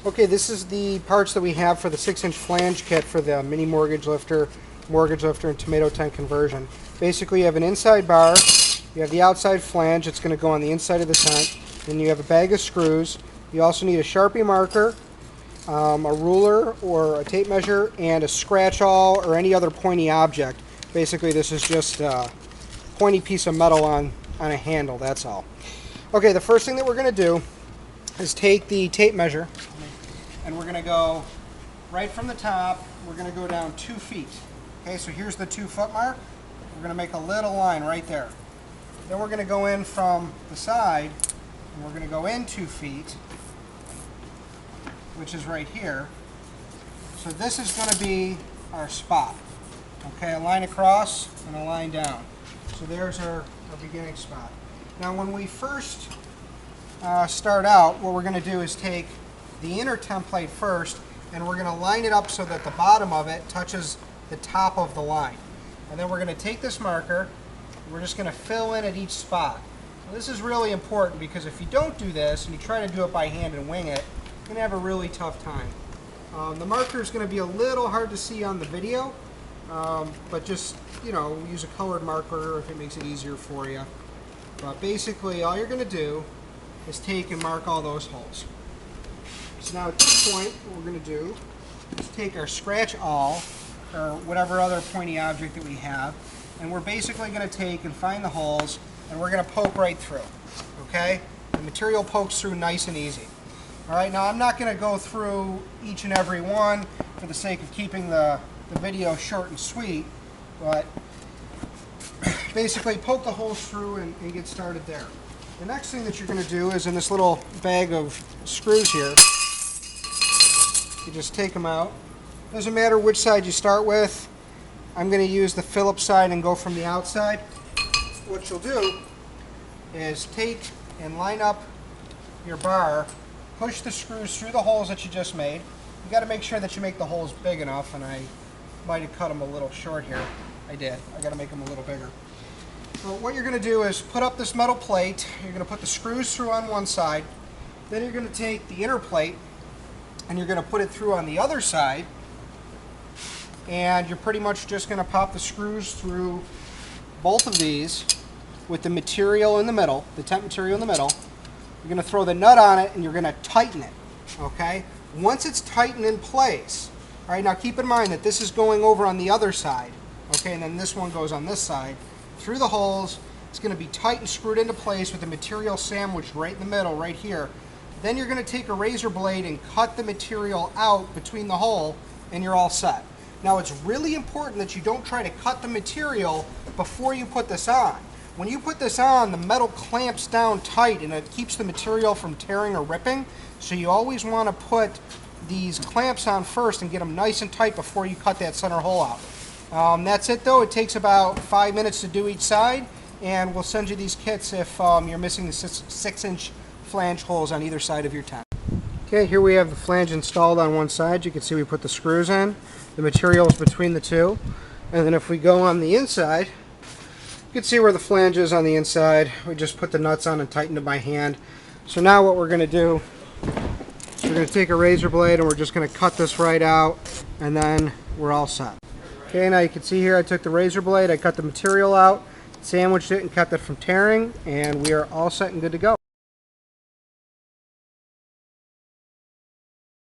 Okay, this is the parts that we have for the 6-inch flange kit for the mini mortgage lifter, and tomato tent conversion. Basically, you have an inside bar, you have the outside flange, it's going to go on the inside of the tent, then you have a bag of screws. You also need a Sharpie marker, a ruler or a tape measure, and a scratch-all or any other pointy object. Basically, this is just a pointy piece of metal on a handle, that's all. Okay, the first thing that we're going to do is take the tape measure, and we're going to go right from the top, we're going to go down 2 feet. Okay, so here's the 2-foot mark. We're going to make a little line right there. Then we're going to go in from the side, and we're going to go in 2 feet, which is right here. So this is going to be our spot. Okay, a line across and a line down. So there's our beginning spot. Now when we first start out, what we're going to do is take the inner template first, and we're going to line it up so that the bottom of it touches the top of the line. And then we're going to take this marker, we're just going to fill in at each spot. So this is really important, because if you don't do this and you try to do it by hand and wing it, you're going to have a really tough time. The marker is going to be a little hard to see on the video, but just, use a colored marker if it makes it easier for you. But basically all you're going to do is take and mark all those holes. So now at this point, what we're going to do is take our scratch-all, or whatever other pointy object that we have, and we're basically going to take and find the holes, and we're going to poke right through. Okay? The material pokes through nice and easy. Alright, now I'm not going to go through each and every one for the sake of keeping the video short and sweet, but basically poke the holes through and get started there. The next thing that you're going to do is in this little bag of screws here, you just take them out. Doesn't matter which side you start with. I'm going to use the Phillips side and go from the outside. What you'll do is take and line up your bar, push the screws through the holes that you just made. You got to make sure that you make the holes big enough, and I might have cut them a little short here. I did. I got to make them a little bigger. So what you're going to do is put up this metal plate. You're going to put the screws through on one side. Then you're going to take the inner plate and you're going to put it through on the other side. And you're pretty much just going to pop the screws through both of these with the material in the middle, the tent material in the middle. You're going to throw the nut on it and you're going to tighten it. Okay? Once it's tightened in place, all right, now keep in mind that this is going over on the other side. Okay, and then this one goes on this side. Through the holes, it's going to be tight and screwed into place with the material sandwiched right in the middle, right here. Then you're going to take a razor blade and cut the material out between the hole, and you're all set. Now it's really important that you don't try to cut the material before you put this on. When you put this on, the metal clamps down tight and it keeps the material from tearing or ripping, so you always want to put these clamps on first and get them nice and tight before you cut that center hole out. That's it though. It takes about 5 minutes to do each side, and we'll send you these kits if you're missing the 6-inch flange holes on either side of your tent. Okay, here we have the flange installed on one side. You can see we put the screws in. The material is between the two. And then if we go on the inside, you can see where the flange is on the inside. We just put the nuts on and tightened it by hand. So now what we're going to do is we're going to take a razor blade and we're just going to cut this right out, and then we're all set. Okay, now you can see here I took the razor blade, I cut the material out, sandwiched it and kept it from tearing, and we are all set and good to go.